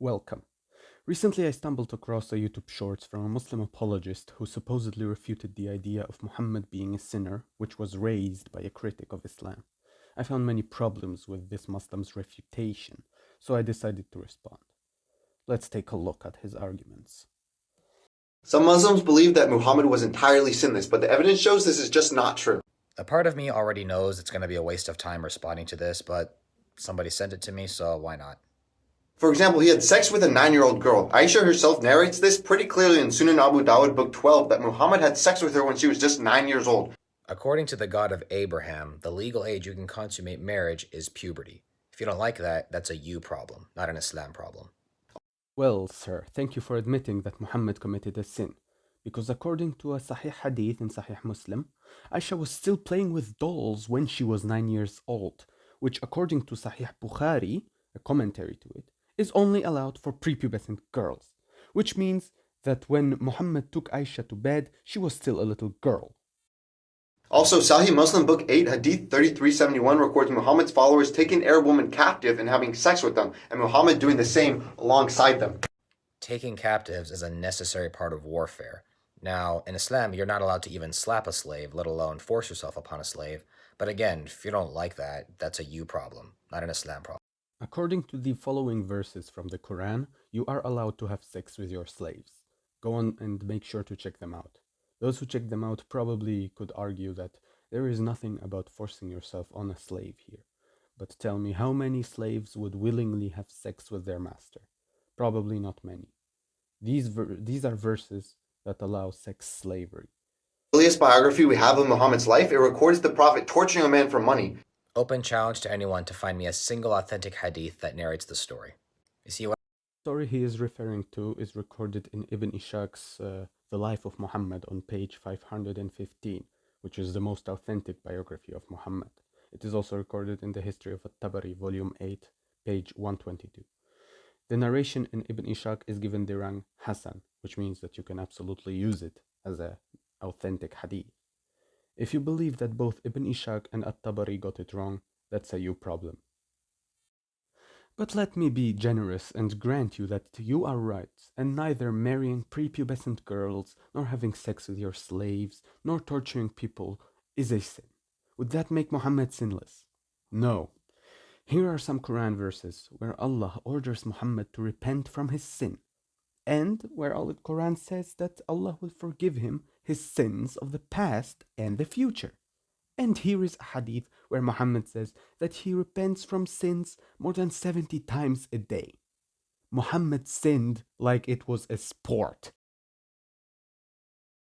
Welcome. Recently I stumbled across a YouTube shorts from a Muslim apologist who supposedly refuted the idea of Muhammad being a sinner, which was raised by a critic of Islam. I found many problems with this Muslim's refutation, so I decided to respond. Let's take a look at his arguments. Some Muslims believe that Muhammad was entirely sinless, but the evidence shows this is just not true. A part of me already knows it's going to be a waste of time responding to this, but somebody sent it to me, so why not? For example, he had sex with a 9-year-old girl. Aisha herself narrates this pretty clearly in Sunan Abu Dawud, book 12, that Muhammad had sex with her when she was just 9 years old. According to the God of Abraham, the legal age you can consummate marriage is puberty. If you don't like that, that's a you problem, not an Islam problem. Well, sir, thank you for admitting that Muhammad committed a sin, because according to a Sahih Hadith in Sahih Muslim, Aisha was still playing with dolls when she was 9 years old, which according to Sahih Bukhari, a commentary to it, is only allowed for prepubescent girls, which means that when Muhammad took Aisha to bed, she was still a little girl. Also, Sahih Muslim book 8, Hadith 3371 records Muhammad's followers taking Arab women captive and having sex with them, and Muhammad doing the same alongside them. Taking captives is a necessary part of warfare. Now, in Islam, you're not allowed to even slap a slave, let alone force yourself upon a slave. But again, if you don't like that, that's a you problem, not an Islam problem. According to the following verses from the Quran, you are allowed to have sex with your slaves. Go on and make sure to check them out. Those who check them out probably could argue that there is nothing about forcing yourself on a slave here. But tell me, how many slaves would willingly have sex with their master? Probably not many. These are verses that allow sex slavery. The earliest biography we have of Muhammad's life, it records the Prophet torturing a man for money. Open challenge to anyone to find me a single authentic hadith that narrates the story. You see what? The story he is referring to is recorded in Ibn Ishaq's The Life of Muhammad on page 515, which is the most authentic biography of Muhammad. It is also recorded in the History of At-Tabari, volume 8, page 122. The narration in Ibn Ishaq is given the rank Hasan, which means that you can absolutely use it as an authentic hadith. If you believe that both Ibn Ishaq and At-Tabari got it wrong, that's a you problem. But let me be generous and grant you that you are right, and neither marrying prepubescent girls, nor having sex with your slaves, nor torturing people is a sin. Would that make Muhammad sinless? No. Here are some Quran verses where Allah orders Muhammad to repent from his sin, and where the Quran says that Allah will forgive him his sins of the past and the future. And here is a hadith where Muhammad says that he repents from sins more than 70 times a day. Muhammad sinned like it was a sport.